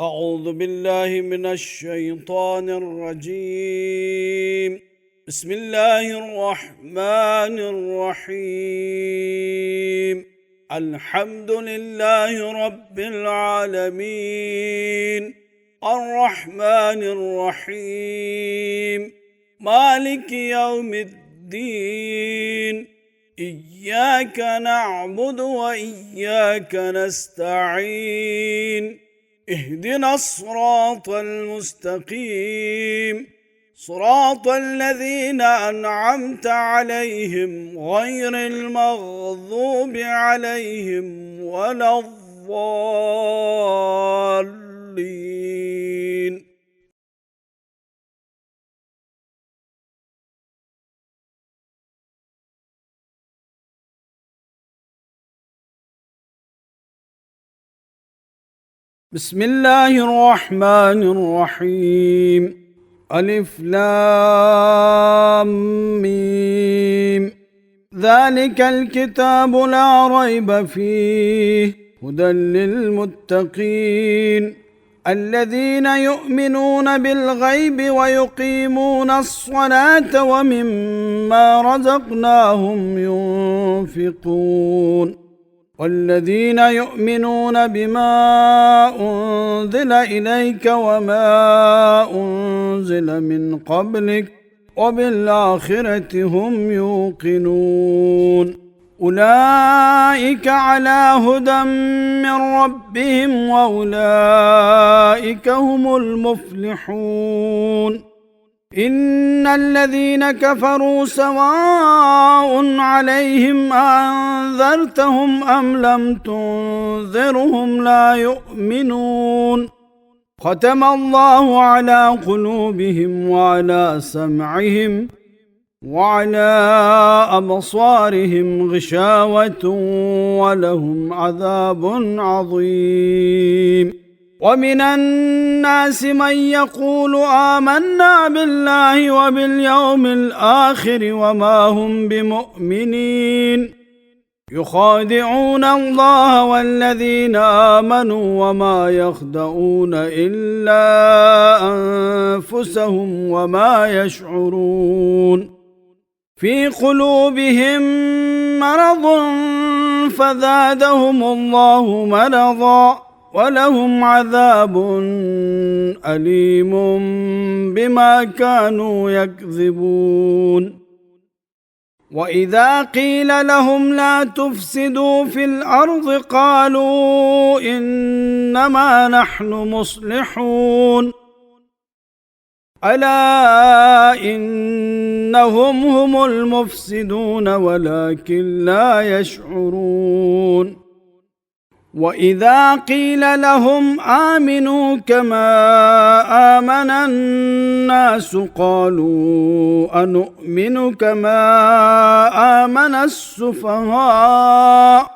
أعوذ بالله من الشيطان الرجيم. بسم الله الرحمن الرحيم. الحمد لله رب العالمين، الرحمن الرحيم، مالك يوم الدين. إياك نعبد وإياك نستعين. اهدنا الصراط المستقيم، صراط الذين أنعمت عليهم غير المغضوب عليهم ولا الضالين. بسم الله الرحمن الرحيم. ألف لام ميم. ذلك الكتاب لا ريب فيه هدى للمتقين الذين يؤمنون بالغيب ويقيمون الصلاة ومما رزقناهم ينفقون والذين يؤمنون بما أنزل إليك وما أنزل من قبلك وبالآخرة هم يوقنون أولئك على هدى من ربهم وأولئك هم المفلحون. إن الذين كفروا سواء عليهم أنذرتهم أم لم تنذرهم لا يؤمنون. ختم الله على قلوبهم وعلى سمعهم وعلى أبصارهم غشاوة ولهم عذاب عظيم. ومن الناس من يقول آمنا بالله وباليوم الآخر وما هم بمؤمنين يخادعون الله والذين آمنوا وما يخدعون إلا أنفسهم وما يشعرون. في قلوبهم مرض فزادهم الله مرضا ولهم عذاب أليم بما كانوا يكذبون. وإذا قيل لهم لا تفسدوا في الأرض قالوا إنما نحن مصلحون ألا إنهم هم المفسدون ولكن لا يشعرون. وإذا قيل لهم آمنوا كما آمن الناس قالوا أنؤمن كما آمن السفهاء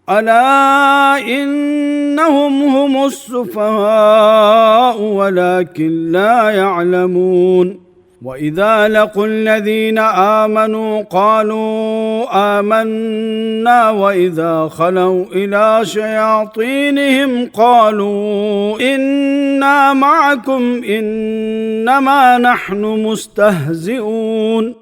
ألا إنهم هم السفهاء ولكن لا يعلمون. وإذا لقوا الذين آمنوا قالوا آمنا وإذا خلوا إلى شياطينهم قالوا إنا معكم إنما نحن مستهزئون.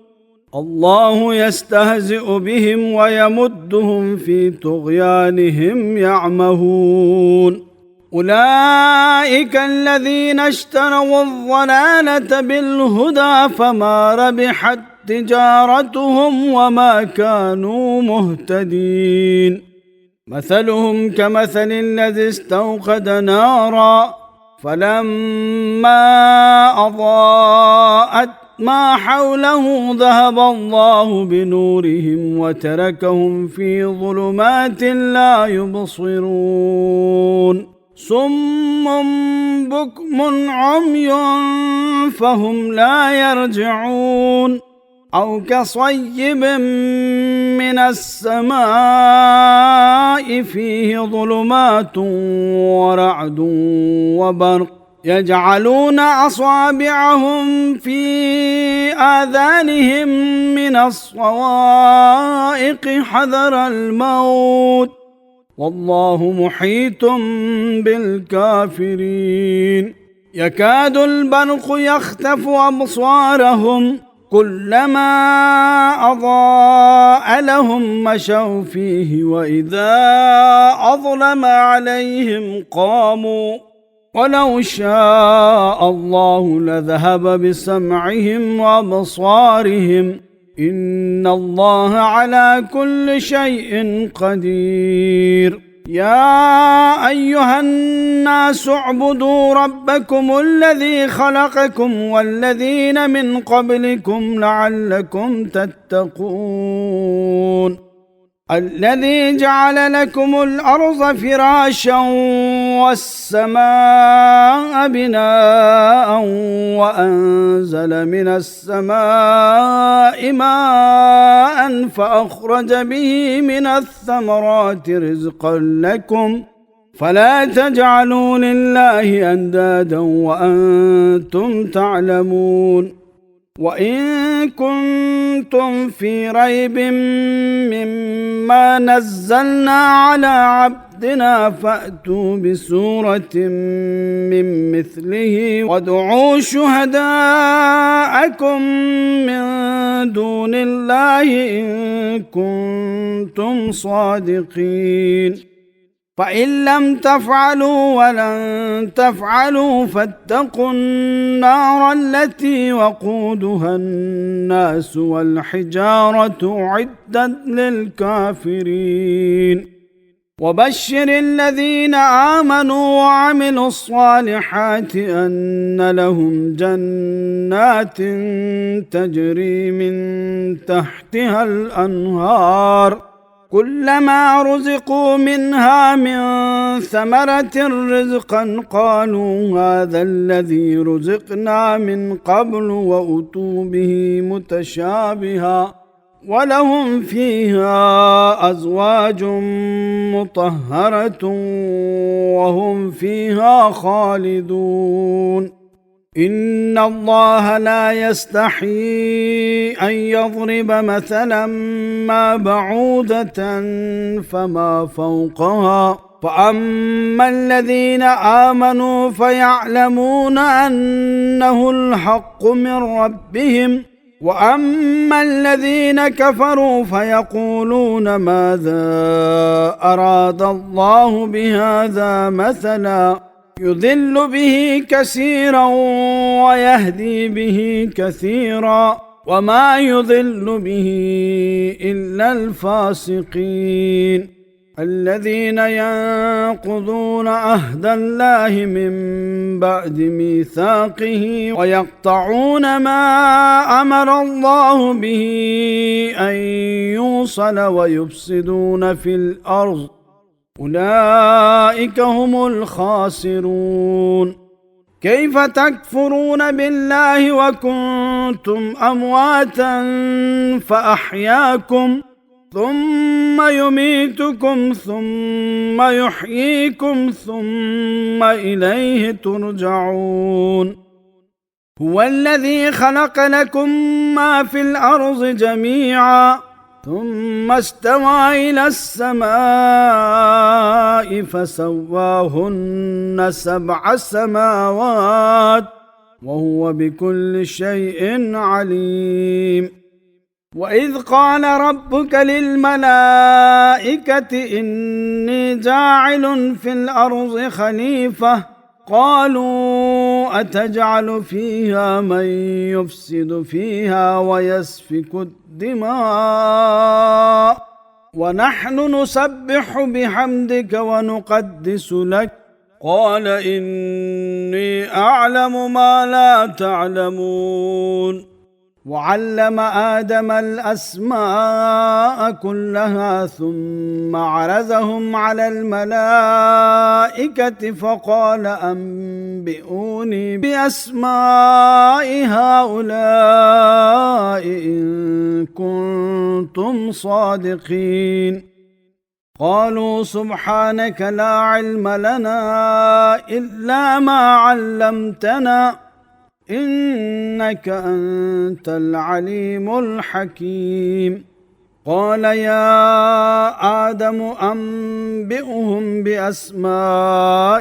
الله يستهزئ بهم ويمدهم في طغيانهم يعمهون. أولئك الذين اشتروا الضلالة بالهدى فما ربحت تجارتهم وما كانوا مهتدين. مثلهم كمثل الذي استوقد نارا فلما أضاءت ما حوله ذهب الله بنورهم وتركهم في ظلمات لا يبصرون. صم بكم عمي فهم لا يرجعون. أو كصيب من السماء فيه ظلمات ورعد وبرق يجعلون أصابعهم في آذانهم من الصواعق حذر الموت والله محيط بالكافرين. يكاد البرق يخطف أبصارهم كلما أضاء لهم مشوا فيه وإذا أظلم عليهم قاموا ولو شاء الله لذهب بسمعهم وأبصارهم إن الله على كل شيء قدير. يا أيها الناس اعبدوا ربكم الذي خلقكم والذين من قبلكم لعلكم تتقون. الذي جعل لكم الأرض فراشا والسماء بناء وأنزل من السماء ماء فأخرج به من الثمرات رزقا لكم فلا تجعلوا لله أندادا وأنتم تعلمون. وإن كنتم في ريب مما نزلنا على عبدنا فأتوا بسورة من مثله وادعوا شهداءكم من دون الله إن كنتم صادقين. فإن لم تفعلوا ولن تفعلوا فاتقوا النار التي وقودها الناس والحجارة أعدت للكافرين. وبشر الذين آمنوا وعملوا الصالحات أن لهم جنات تجري من تحتها الأنهار كلما رزقوا منها من ثمرة رزقا قالوا هذا الذي رزقنا من قبل وأتوا به متشابها ولهم فيها أزواج مطهرة وهم فيها خالدون. إن الله لا يستحيي أن يضرب مثلا ما بعوضة فما فوقها فأما الذين آمنوا فيعلمون أنه الحق من ربهم وأما الذين كفروا فيقولون ماذا أراد الله بهذا مثلا يضل به كثيرا ويهدي به كثيرا وما يضل به إلا الفاسقين الذين ينقضون عهد الله من بعد ميثاقه ويقطعون ما أمر الله به أن يوصل ويفسدون في الأرض أولئك هم الخاسرون. كيف تكفرون بالله وكنتم أمواتا فأحياكم ثم يميتكم ثم يحييكم ثم إليه ترجعون. هو الذي خلق لكم ما في الأرض جميعا ثم استوى إلى السماء فسواهن 7 سماوات وهو بكل شيء عليم. وإذ قال ربك للملائكة إني جاعل في الأرض خليفة قالوا أتجعل فيها من يفسد فيها ويسفك الدماء ونحن نسبح بحمدك ونقدس لك قال إني أعلم ما لا تعلمون. وعلم آدم الأسماء كلها ثم عرضهم على الملائكة فقال أنبئوني بأسماء هؤلاء إن كنتم صادقين. قالوا سبحانك لا علم لنا إلا ما علمتنا إنك أنت العليم الحكيم. قال يا آدم أنبئهم بأسمائهم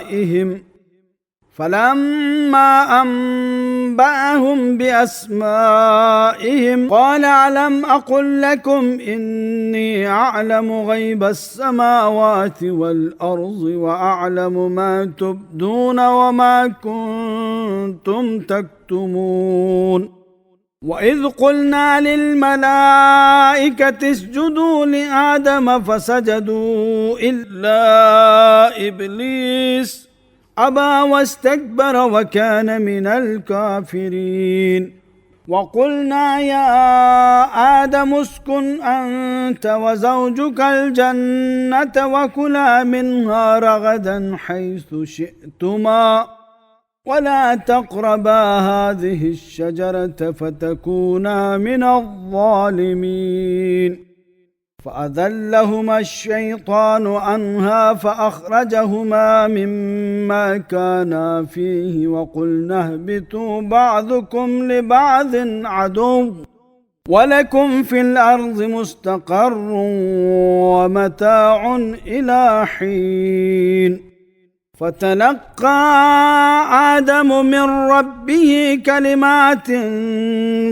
فلما أنبأهم بأسمائهم قال ألم أقل لكم إني أعلم غيب السماوات والأرض وأعلم ما تبدون وما كنتم تكتمون وإذ قلنا للملائكة اسجدوا لآدم فسجدوا إلا إبليس أبى واستكبر وكان من الكافرين وقلنا يا آدم اسكن أنت وزوجك الجنة وكلا منها رغدا حيث شئتما ولا تقربا هذه الشجرة فتكونا من الظالمين فأذلهما الشيطان عنها فأخرجهما مما كانا فيه وقلنا اهبطوا بعضكم لبعض عدو ولكم في الأرض مستقر ومتاع إلى حين فتلقى آدم من ربه كلمات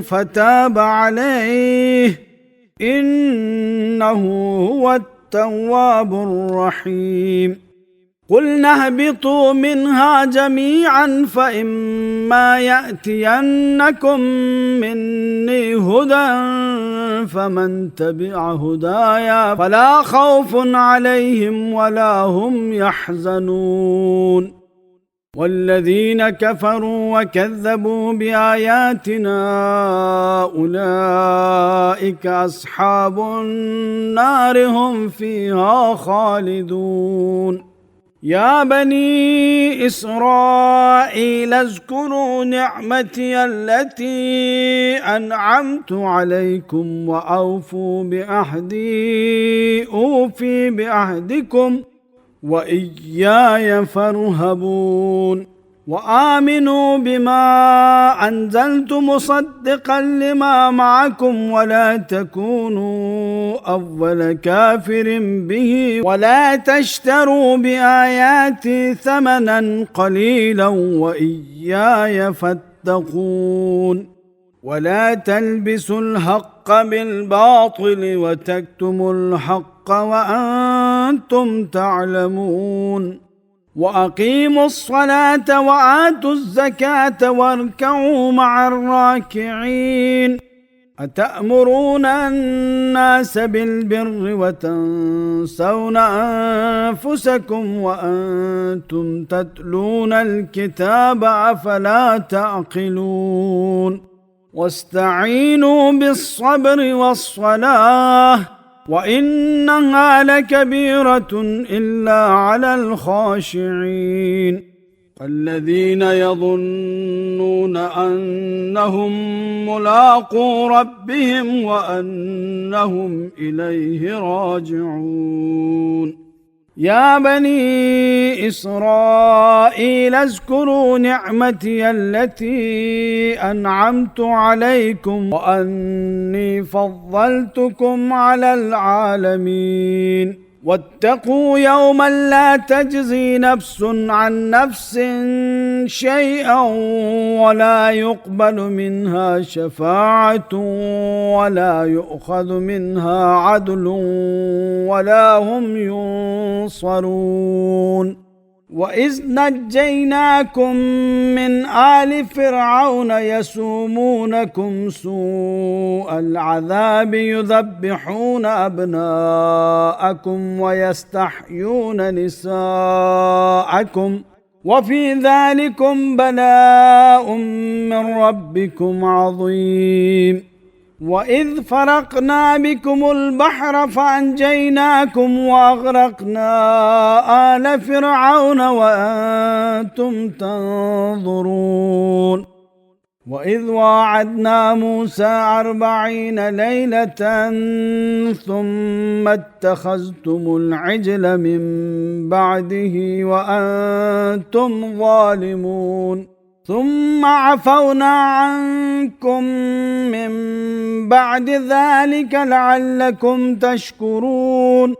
فتاب عليه إنه هو التواب الرحيم قلنا اهبطوا منها جميعا فإما يأتينكم مني هدى فمن تبع هدايا فلا خوف عليهم ولا هم يحزنون والذين كفروا وكذبوا بآياتنا أولئك أصحاب النار هم فيها خالدون يا بني إسرائيل اذكروا نعمتي التي أنعمت عليكم وأوفوا بعهدي أوفي بعهدكم وإياي فارهبون وآمنوا بما أنزلت مصدقا لما معكم ولا تكونوا أول كافر به ولا تشتروا بآياتي ثمنا قليلا وإياي فاتقون ولا تلبسوا الحق بالباطل وتكتموا الحق وأنتم تعلمون وأقيموا الصلاة وآتوا الزكاة واركعوا مع الراكعين أتأمرون الناس بالبر وتنسون أنفسكم وأنتم تتلون الكتاب أفلا تعقلون واستعينوا بالصبر والصلاة وإنها لكبيرة إلا على الخاشعين الذين يظنون أنهم ملاقو ربهم وأنهم إليه راجعون يا بني إسرائيل اذكروا نعمتي التي أنعمت عليكم وأني فضلتكم على العالمين واتقوا يوما لا تجزي نفس عن نفس شيئا ولا يقبل منها شفاعة ولا يؤخذ منها عدل ولا هم ينصرون وإذ نجيناكم من آل فرعون يسومونكم سوء العذاب يذبحون أبناءكم ويستحيون نساءكم وفي ذلكم بلاء من ربكم عظيم وإذ فرقنا بكم البحر فأنجيناكم وأغرقنا آل فرعون وأنتم تنظرون وإذ واعدنا موسى 40 ليلة ثم اتخذتم العجل من بعده وأنتم ظالمون ثم عفونا عنكم من بعد ذلك لعلكم تشكرون.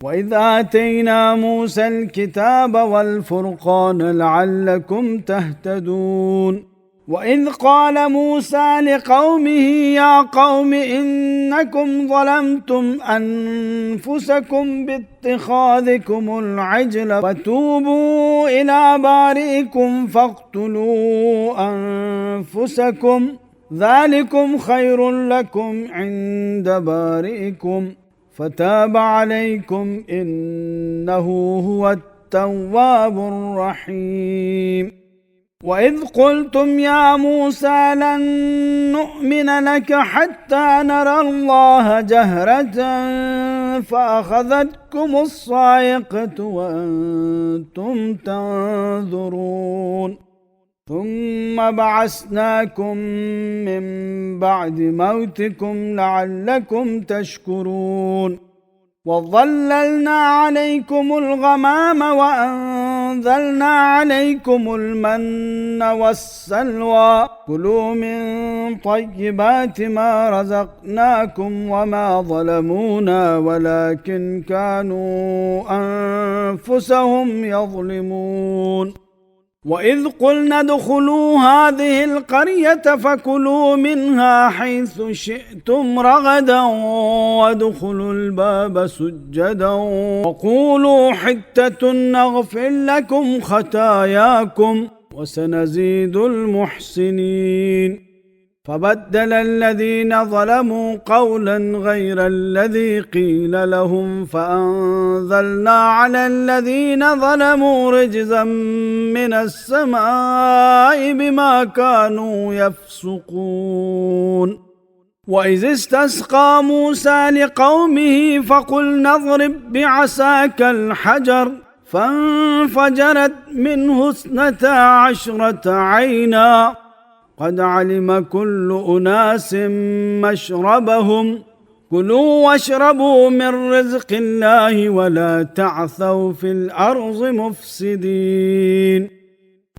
وإذ آتينا موسى الكتاب والفرقان لعلكم تهتدون. وإذ قال موسى لقومه يا قوم إنكم ظلمتم أنفسكم باتخاذكم العجل فتوبوا إلى بارئكم فاقتلوا أنفسكم ذلكم خير لكم عند بارئكم فتاب عليكم إنه هو التواب الرحيم. وإذ قلتم يا موسى لن نؤمن لك حتى نرى الله جهرة فأخذتكم الصاعقة وأنتم تنظرون ثم بعثناكم من بعد موتكم لعلكم تشكرون. وظللنا عليكم الغمام وأنزلنا عليكم المن والسلوى كلوا من طيبات ما رزقناكم وما ظلمونا ولكن كانوا أنفسهم يظلمون. وإذ قلنا ادخلوا هذه القرية فكلوا منها حيث شئتم رغدا وادخلوا الباب سجدا وقولوا حتة نغفر لكم خطاياكم وسنزيد المحسنين. فبدل الذين ظلموا قولا غير الذي قيل لهم فأنزلنا على الذين ظلموا رجزا من السماء بما كانوا يفسقون. وإذ استسقى موسى لقومه فقلنا اضرب بعصاك الحجر فانفجرت منه 12 عينا قد علم كل أناس مشربهم كلوا واشربوا من رزق الله ولا تعثوا في الأرض مفسدين.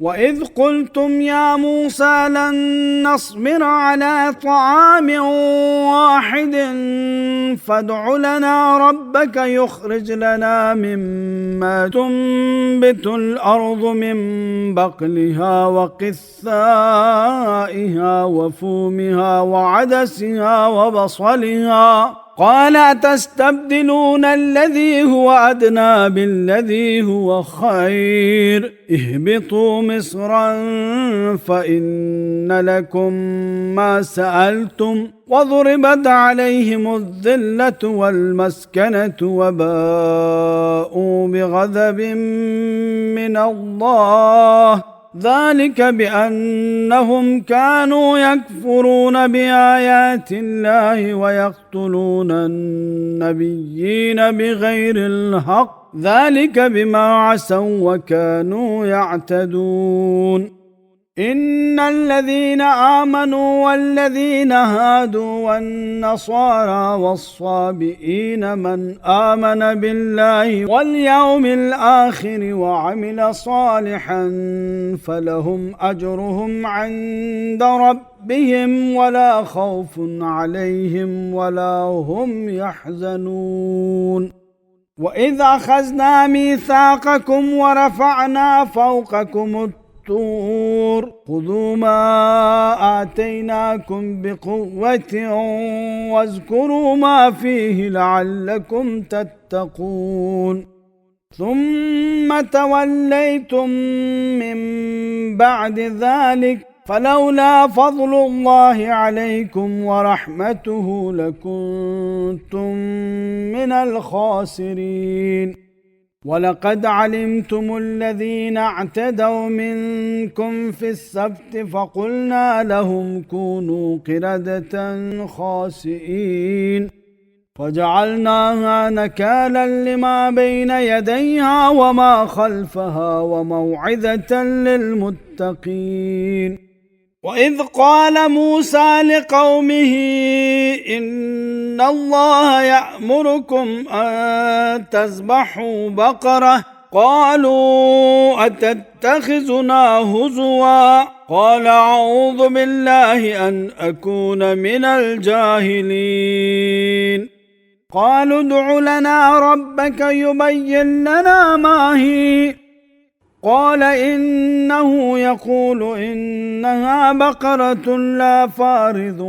وإذ قلتم يا موسى لن نصبر على طعام واحد فادع لنا ربك يخرج لنا مما تنبت الأرض من بقلها وقثائها وفومها وعدسها وبصلها قال أتستبدلون الذي هو أدنى بالذي هو خير اهبطوا مصرا فإن لكم ما سألتم وضربت عليهم الذلة والمسكنة وباءوا بغضب من الله ذلك بأنهم كانوا يكفرون بآيات الله ويقتلون النبيين بغير الحق ذلك بما عصوا وكانوا يعتدون. إن الذين آمنوا والذين هادوا والنصارى والصابئين من آمن بالله واليوم الآخر وعمل صالحا فلهم أجرهم عند ربهم ولا خوف عليهم ولا هم يحزنون. وإذ أخذنا ميثاقكم ورفعنا فوقكم الطور خذوا ما آتيناكم بقوة واذكروا ما فيه لعلكم تتقون ثم توليتم من بعد ذلك فلولا فضل الله عليكم ورحمته لكنتم من الخاسرين. ولقد علمتم الذين اعتدوا منكم في السبت فقلنا لهم كونوا قردة خاسئين فجعلناها نكالا لما بين يديها وما خلفها وموعظة للمتقين. وإذ قال موسى لقومه إن الله يأمركم أن تذبحوا بقرة قالوا أتتخذنا هزوا قال أعوذ بالله أن أكون من الجاهلين قالوا ادع لنا ربك يبين لنا ما هي قال إنه يقول إنها بقرة لا فارض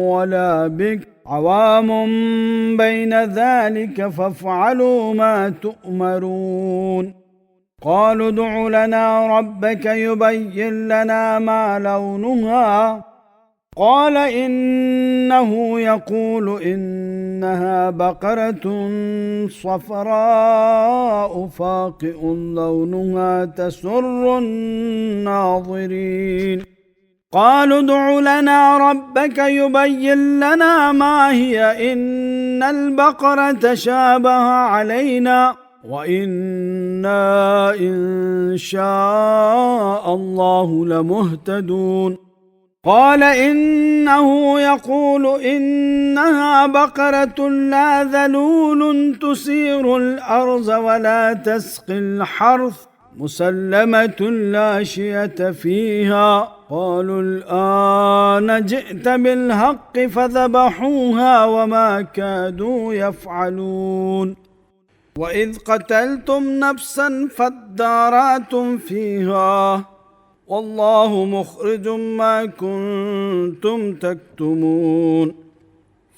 ولا بكر عوام بين ذلك فافعلوا ما تؤمرون قالوا ادع لنا ربك يبين لنا ما لونها قال إنه يقول إنها بقرة صفراء فاقع لونها تسر الناظرين قالوا ادع لنا ربك يبين لنا ما هي إن البقرة تشابه علينا وإنا إن شاء الله لمهتدون قال إنه يقول إنها بقرة لا ذلول تثير الأرض ولا تسقي الحرث مسلمة لا شية فيها قالوا الآن جئت بالحق فذبحوها وما كادوا يفعلون وإذ قتلتم نفسا فادارأتم فيها والله مخرج ما كنتم تكتمون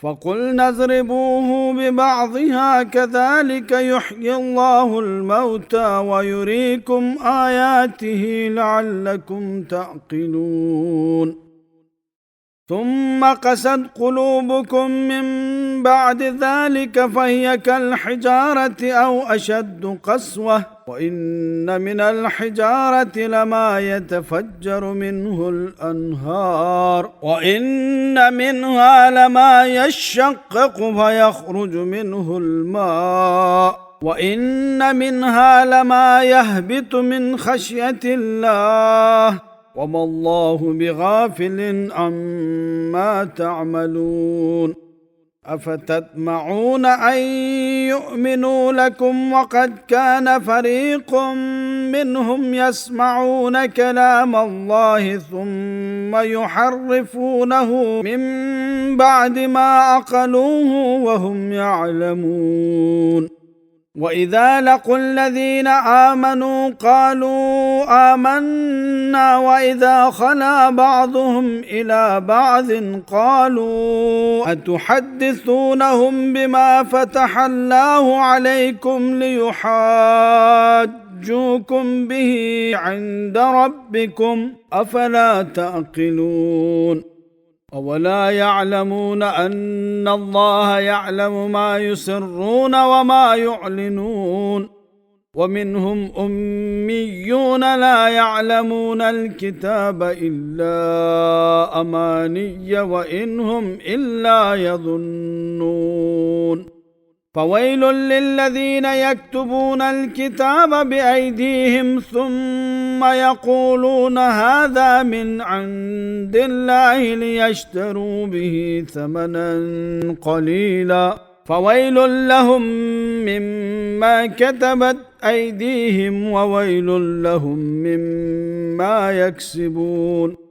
فقلنا اضربوه ببعضها كذلك يحيي الله الموتى ويريكم آياته لعلكم تعقلون ثم قست قلوبكم من بعد ذلك فهي كالحجارة أو أشد قسوة وإن من الحجارة لما يتفجر منه الأنهار وإن منها لما يشقق فيخرج منه الماء وإن منها لما يهبط من خشية الله وما الله بغافل عما تعملون أفتطمعون أن يؤمنوا لكم وقد كان فريق منهم يسمعون كلام الله ثم يحرفونه من بعد ما عقلوه وهم يعلمون وإذا لقوا الذين آمنوا قالوا آمنا وإذا خلا بعضهم إلى بعض قالوا أتحدثونهم بما فتح الله عليكم ليحاجوكم به عند ربكم أفلا تعقلون أولا يعلمون أن الله يعلم ما يسرون وما يعلنون ومنهم أميون لا يعلمون الكتاب إلا أماني وإن هم إلا يظنون فويل للذين يكتبون الكتاب بأيديهم ثم يقولون هذا من عند الله ليشتروا به ثمنا قليلا فويل لهم مما كتبت أيديهم وويل لهم مما يكسبون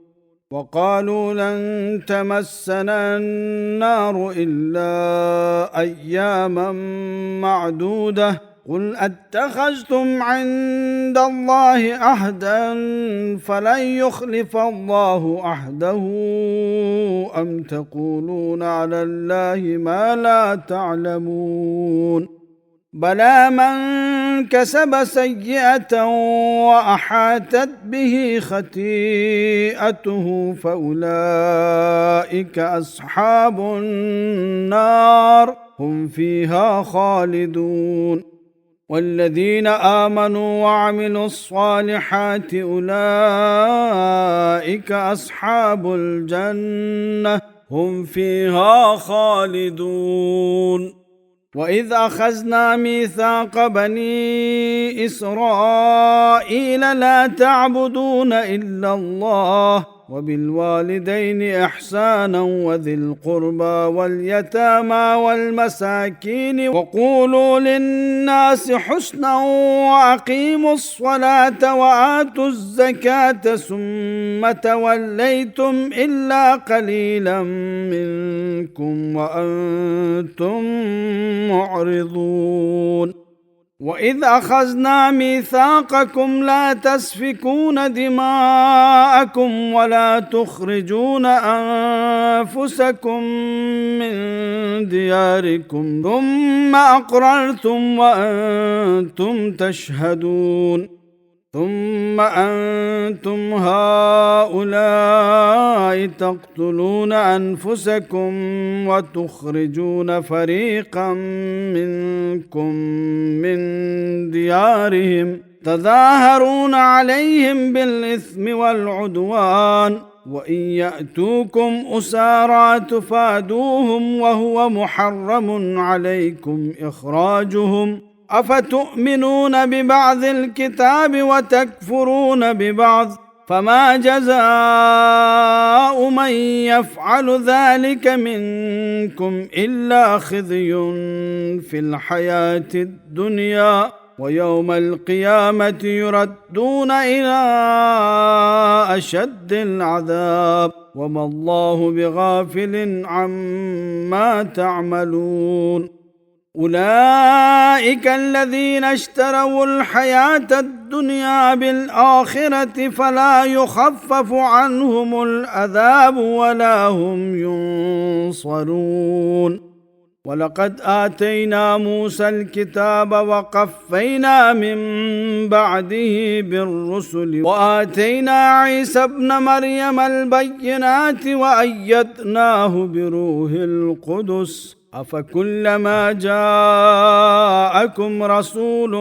وقالوا لن تمسنا النار إلا أياما معدودة قل أتخذتم عند الله عهدا فلن يخلف الله عهده أم تقولون على الله ما لا تعلمون بلى من كسب سيئة وأحاطت به خطيئته فأولئك أصحاب النار هم فيها خالدون والذين آمنوا وعملوا الصالحات أولئك أصحاب الجنة هم فيها خالدون وإذ أخذنا ميثاق بني إسرائيل لا تعبدون إلا الله وبالوالدين إحسانا وذي القربى واليتامى والمساكين وقولوا للناس حسنا وأقيموا الصلاة وآتوا الزكاة ثم توليتم إلا قليلا منكم وأنتم معرضون. وإذ أخذنا ميثاقكم لا تسفكون دماءكم ولا تخرجون أنفسكم من دياركم ثم أقررتم وأنتم تشهدون. ثم أنتم هؤلاء تقتلون أنفسكم وتخرجون فريقا منكم من ديارهم تظاهرون عليهم بالإثم والعدوان وإن يأتوكم أسارى تفادوهم وهو محرم عليكم إخراجهم أفتؤمنون ببعض الكتاب وتكفرون ببعض فما جزاء من يفعل ذلك منكم إلا خزي في الحياة الدنيا ويوم القيامة يردون إلى أشد العذاب وما الله بغافل عما تعملون. أولئك الذين اشتروا الحياة الدنيا بالآخرة فلا يخفف عنهم العذاب ولا هم ينصرون. ولقد آتينا موسى الكتاب وقفينا من بعده بالرسل وآتينا عيسى ابن مريم البينات وأيدناه بروح القدس أفكلما جاءكم رسول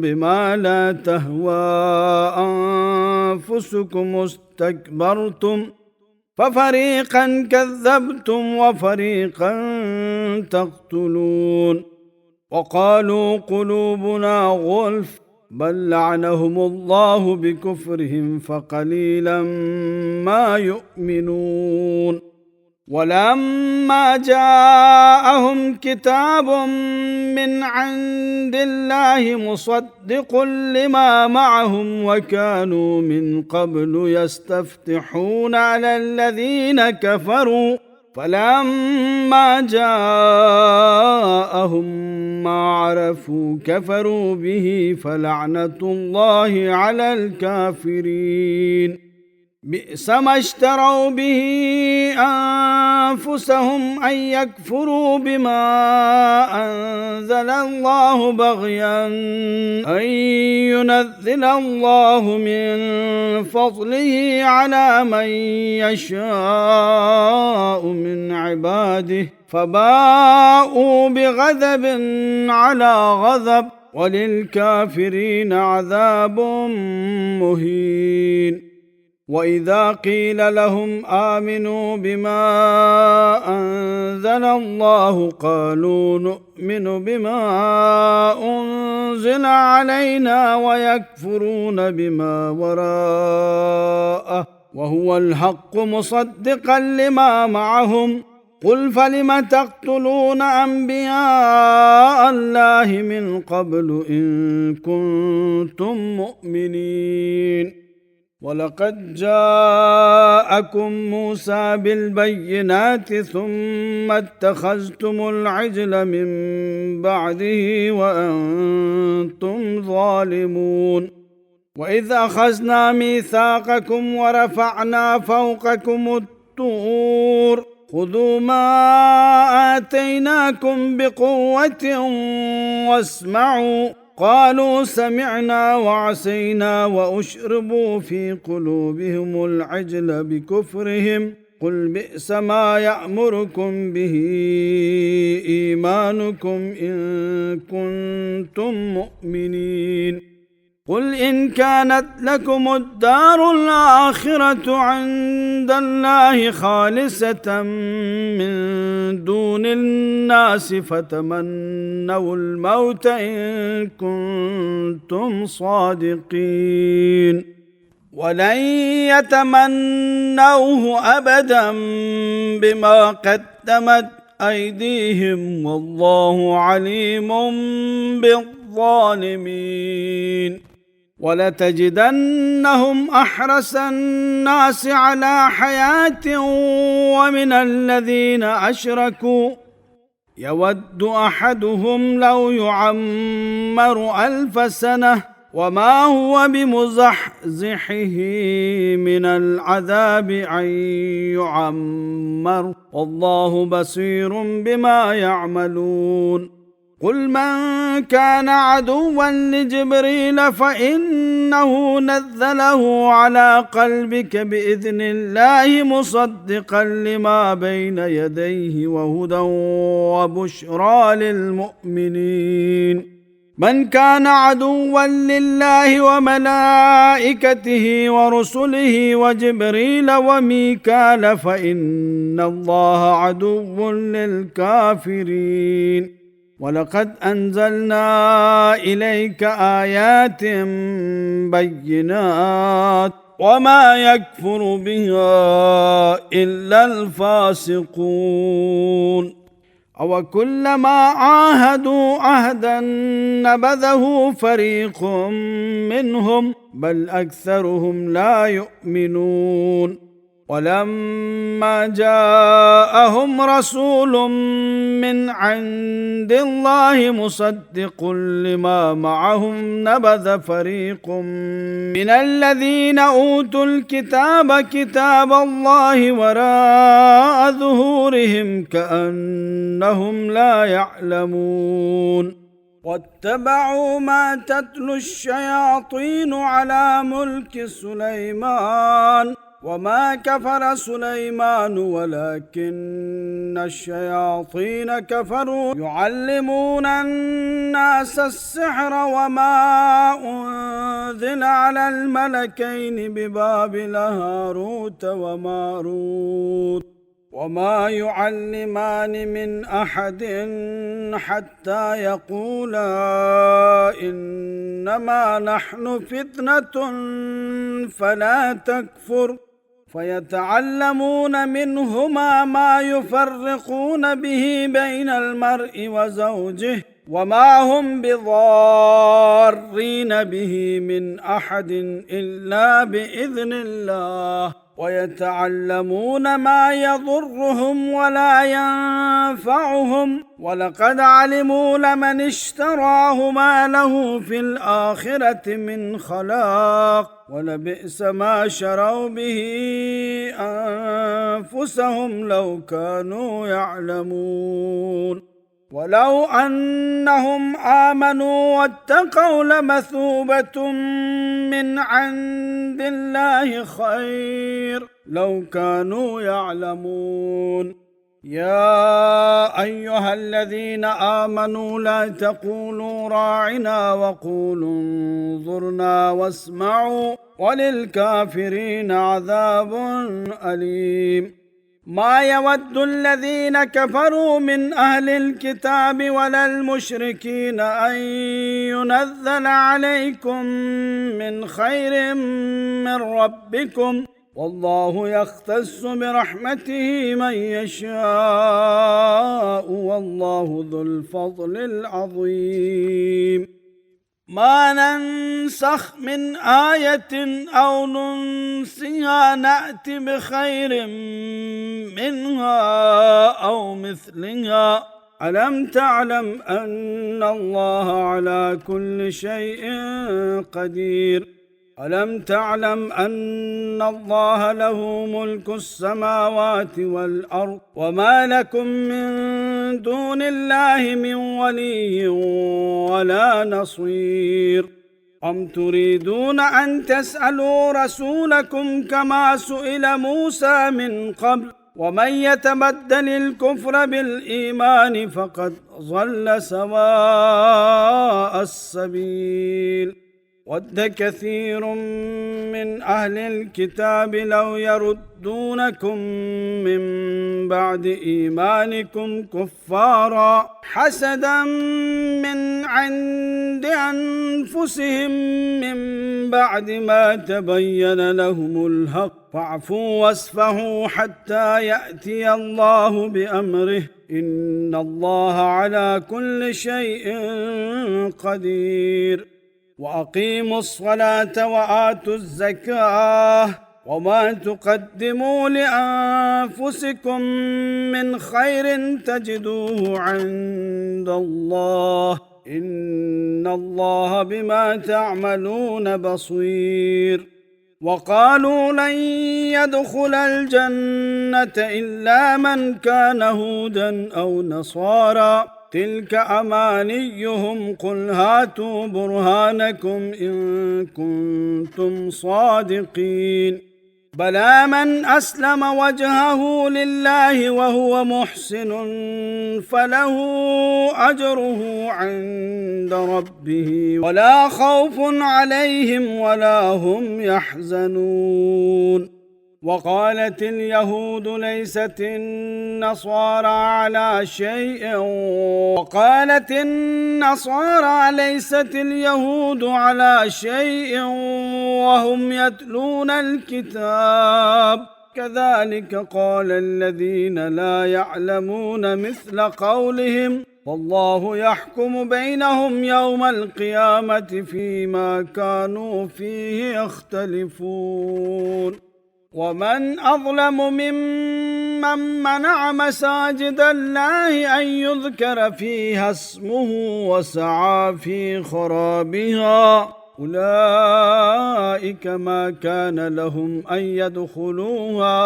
بما لا تهوى أنفسكم استكبرتم ففريقا كذبتم وفريقا تقتلون. وقالوا قلوبنا غلف بل لعنهم الله بكفرهم فقليلا ما يؤمنون. ولما جاءهم كتاب من عند الله مصدق لما معهم وكانوا من قبل يستفتحون على الذين كفروا فلما جاءهم ما عرفوا كفروا به فلعنة الله على الكافرين. بئس ما اشتروا به أنفسهم أن يكفروا بما أنزل الله بغيا أن ينزل الله من فضله على من يشاء من عباده فباءوا بغضب على غضب وللكافرين عذاب مهين. وإذا قيل لهم آمنوا بما أنزل الله قالوا نؤمن بما أنزل علينا ويكفرون بما وراءه وهو الحق مصدقا لما معهم قل فلم تقتلون أنبياء الله من قبل إن كنتم مؤمنين. ولقد جاءكم موسى بالبينات ثم اتخذتم العجل من بعده وأنتم ظالمون. وإذ أخذنا ميثاقكم ورفعنا فوقكم الطور خذوا ما آتيناكم بقوة واسمعوا قالوا سمعنا وعصينا وأشربوا في قلوبهم العجل بكفرهم قل بئس ما يأمركم به إيمانكم إن كنتم مؤمنين. قل إن كانت لكم الدار الآخرة عند الله خالصة من دون الناس فتمنوا الموت إن كنتم صادقين. ولن يتمنوه أبدا بما قدمت أيديهم والله عليم بالظالمين. ولتجدنهم أحرص الناس على حياة ومن الذين أشركوا يود أحدهم لو يعمر 1000 سنة وما هو بمزحزحه من العذاب أن يعمر والله بصير بما يعملون. قل من كان عدوا لجبريل فإنه نزله على قلبك بإذن الله مصدقا لما بين يديه وهدى وبشرى للمؤمنين. من كان عدوا لله وملائكته ورسله وجبريل وميكال فإن الله عدو للكافرين. ولقد أنزلنا إليك آيات بينات وما يكفر بها إلا الفاسقون. أو كلما عاهدوا عهدا نبذه فريق منهم بل أكثرهم لا يؤمنون. ولما جاءهم رسول من عند الله مصدق لما معهم نبذ فريق من الذين أوتوا الكتاب كتاب الله وراء ظهورهم كأنهم لا يعلمون. واتبعوا ما تتلو الشياطين على ملك سليمان وما كفر سليمان ولكن الشياطين كفروا يعلمون الناس السحر وما أنزل على الملكين ببابل هاروت وماروت وما يعلمان من أحد حتى يقولا إنما نحن فتنة فلا تكفر فيتعلمون منهما ما يفرقون به بين المرء وزوجه وما هم بضارين به من أحد إلا بإذن الله ويتعلمون ما يضرهم ولا ينفعهم ولقد علموا لمن اشتراه ما له في الآخرة من خلاق ولبئس ما شروا به أنفسهم لو كانوا يعلمون. ولو أنهم آمنوا واتقوا لمثوبة من عند الله خير لو كانوا يعلمون. يا أيها الذين آمنوا لا تقولوا راعنا وقولوا انظرنا واسمعوا وللكافرين عذاب أليم. ما يود الذين كفروا من أهل الكتاب ولا المشركين أن ينزل عليكم من خير من ربكم والله يختص برحمته من يشاء والله ذو الفضل العظيم. ما ننسخ من آية أو ننسها نأت بخير منها أو مثلها. ألم تعلم أن الله على كل شيء قدير. ألم تعلم أن الله له ملك السماوات والأرض وما لكم من دون الله من ولي ولا نصير. أم تريدون أن تسألوا رسولكم كما سئل موسى من قبل ومن يتبدل الكفر بالإيمان فقد ضل سواء السبيل. ود كثير من أهل الكتاب لو يردونكم من بعد إيمانكم كفارا حسدا من عند أنفسهم من بعد ما تبين لهم الحق فاعفوا واصفحوا حتى يأتي الله بأمره إن الله على كل شيء قدير وأقيموا الصلاة وآتوا الزكاة وما تقدموا لأنفسكم من خير تجدوه عند الله إن الله بما تعملون بصير وقالوا لن يدخل الجنة إلا من كان هودا أو نصارى تلك أمانيهم قل هاتوا برهانكم إن كنتم صادقين بلى من أسلم وجهه لله وهو محسن فله أجره عند ربه ولا خوف عليهم ولا هم يحزنون وقالت اليهود ليست النصارى على شيء وقالت النصارى ليست اليهود على شيء وهم يتلون الكتاب كذلك قال الذين لا يعلمون مثل قولهم والله يحكم بينهم يوم القيامة فيما كانوا فيه يختلفون ومن أظلم ممن منع مساجد الله أن يذكر فيها اسمه وسعى في خرابها أولئك ما كان لهم أن يدخلوها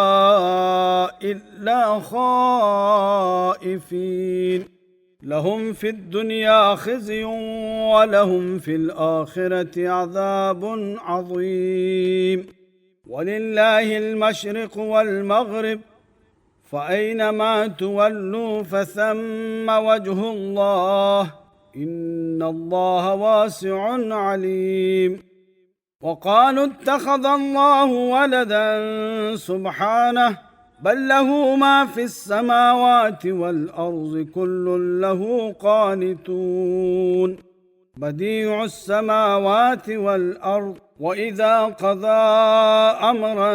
إلا خائفين لهم في الدنيا خزي ولهم في الآخرة عذاب عظيم ولله المشرق والمغرب فأينما تولوا فثم وجه الله إن الله واسع عليم وقالوا اتخذ الله ولدا سبحانه بل له ما في السماوات والأرض كل له قانتون بديع السماوات والأرض وإذا قضى أمرا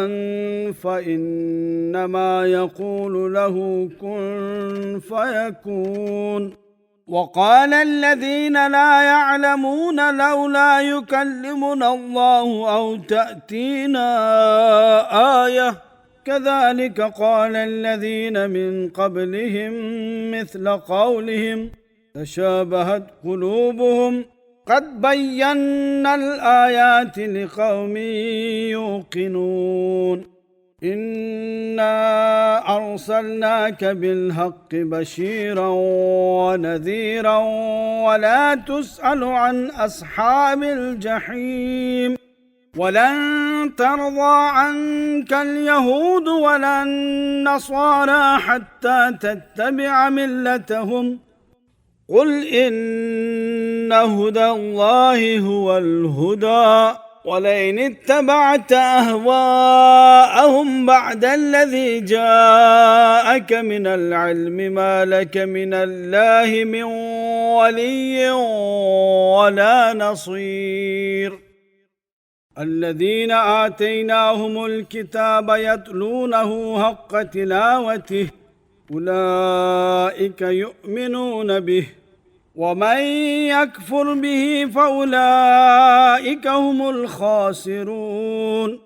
فإنما يقول له كن فيكون وقال الذين لا يعلمون لولا يكلمنا الله أو تأتينا آية كذلك قال الذين من قبلهم مثل قولهم تشابهت قلوبهم قد بينا الآيات لقوم يوقنون إنا أرسلناك بالحق بشيرا ونذيرا ولا تسأل عن أصحاب الجحيم ولن ترضى عنك اليهود ولا النصارى حتى تتبع ملتهم قل إن هدى الله هو الهدى ولئن اتبعت أهواءهم بعد الذي جاءك من العلم ما لك من الله من ولي ولا نصير الذين آتيناهم الكتاب يتلونه حق تلاوته أولئك يؤمنون به ومن يكفر به فأولئك هم الخاسرون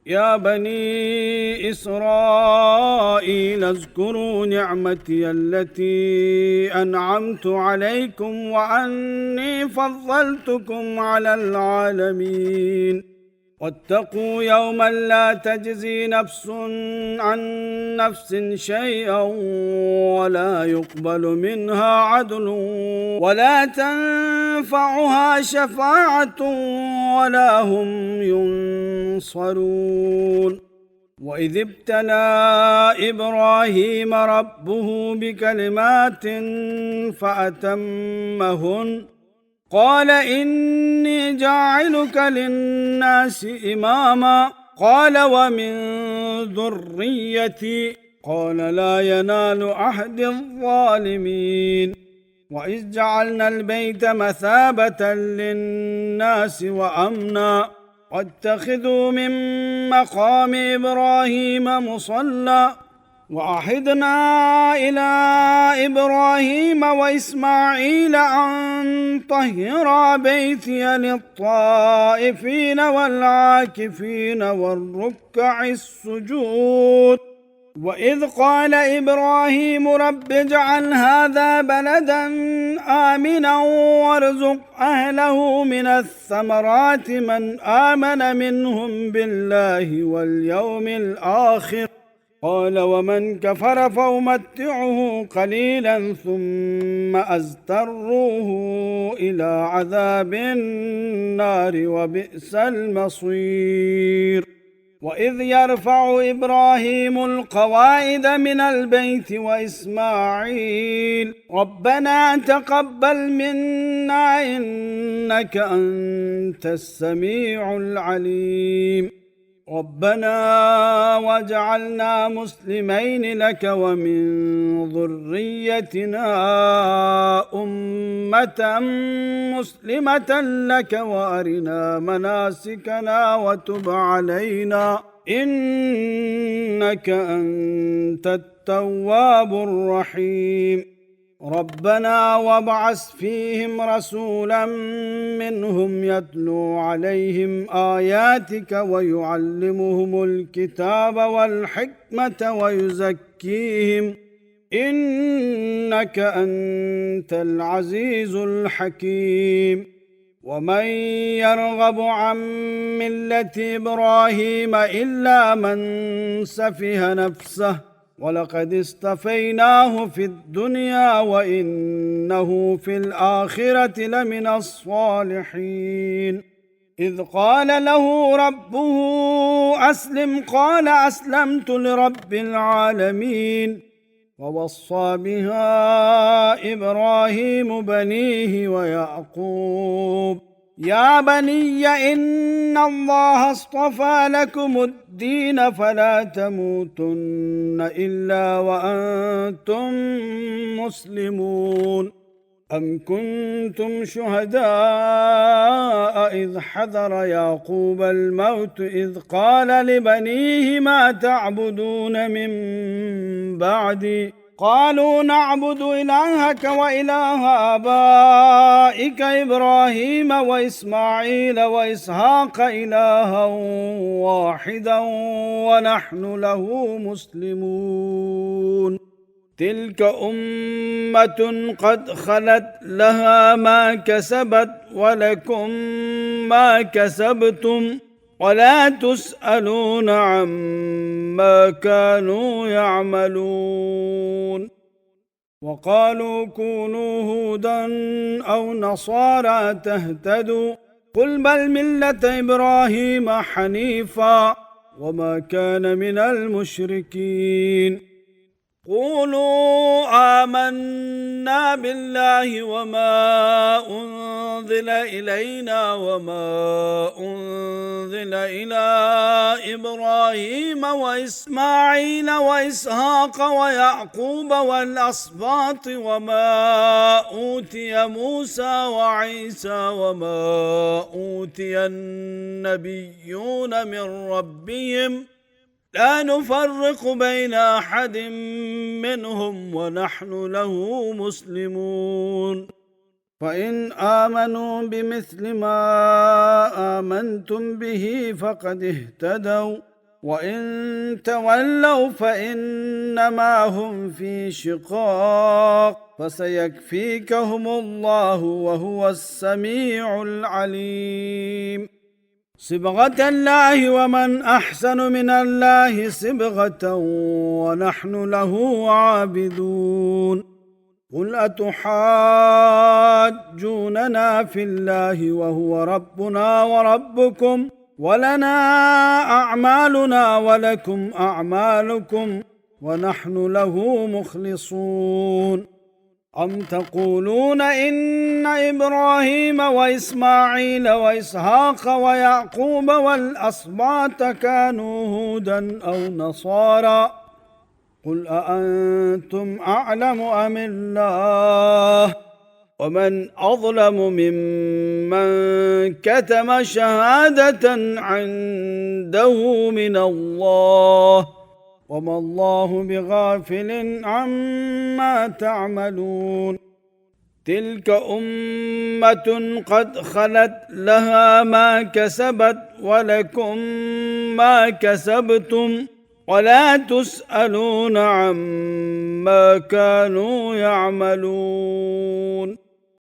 يا بني إسرائيل اذكروا نعمتي التي أنعمت عليكم وأني فضلتكم على العالمين واتقوا يوما لا تجزي نفس عن نفس شيئا ولا يقبل منها عدل ولا تنفعها شفاعة ولا هم ينصرون وإذ ابتلى إبراهيم ربه بكلمات فأتمهن قال إني جاعلك للناس إماما قال ومن ذريتي قال لا ينال عهد الظالمين وإذ جعلنا البيت مثابة للناس وأمنا واتخذوا من مقام إبراهيم مصلى وعهدنا إلى إبراهيم وإسماعيل أن طهرا بيتي للطائفين والعاكفين والركع السجود وإذ قال إبراهيم رب اجعل هذا بلدا آمنا وارزق أهله من الثمرات من آمن منهم بالله واليوم الآخر قال ومن كفر فأمتعه قليلا ثم أزتروه إلى عذاب النار وبئس المصير وإذ يرفع إبراهيم القواعد من البيت وإسماعيل ربنا تقبل منا إنك أنت السميع العليم ربنا واجعلنا مسلمين لك ومن ذريتنا أمة مسلمة لك وأرنا مناسكنا وتب علينا إنك أنت التواب الرحيم ربنا وابعث فيهم رسولا منهم يتلو عليهم آياتك ويعلمهم الكتاب والحكمة ويزكيهم إنك أنت العزيز الحكيم ومن يرغب عن ملة إبراهيم إلا من سفه نفسه ولقد اصطفيناه في الدنيا وإنه في الآخرة لمن الصالحين إذ قال له ربه أسلم قال أسلمت لرب العالمين ووصى بها إبراهيم بنيه ويعقوب يا بني إن الله اصطفى لكم الدين فلا تموتن إلا وأنتم مسلمون أم كنتم شهداء إذ حضر يعقوب الموت إذ قال لبنيه ما تعبدون من بعدي قالوا نعبد إلهك وإله آبائك إبراهيم وإسماعيل وإسحاق إلها واحدا ونحن له مسلمون تلك أمة قد خلت لها ما كسبت ولكم ما كسبتم ولا تسألون عما كانوا يعملون وقالوا كونوا هودا أو نصارى تهتدوا قل بل ملة إبراهيم حنيفا وما كان من المشركين قولوا آمنا بالله وما أنزل إلينا وما أنزل إلى إبراهيم وإسماعيل وإسحاق ويعقوب والأسباط وما أوتي موسى وعيسى وما أوتي النبيون من ربهم لا نفرق بين أحد منهم ونحن له مسلمون فإن آمنوا بمثل ما آمنتم به فقد اهتدوا وإن تولوا فإنما هم في شقاق فسيكفيكهم الله وهو السميع العليم صبغة الله ومن أحسن من الله صبغة ونحن له عابدون قل أتحاجوننا في الله وهو ربنا وربكم ولنا أعمالنا ولكم أعمالكم ونحن له مخلصون أم تقولون إن إبراهيم وإسماعيل وإسحاق ويعقوب والأسباط كانوا هودا أو نصارى قل أأنتم أعلم أم الله ومن أظلم ممن كتم شهادة عنده من الله وما الله بغافل عما تعملون تلك أمة قد خلت لها ما كسبت ولكم ما كسبتم ولا تسألون عما كانوا يعملون.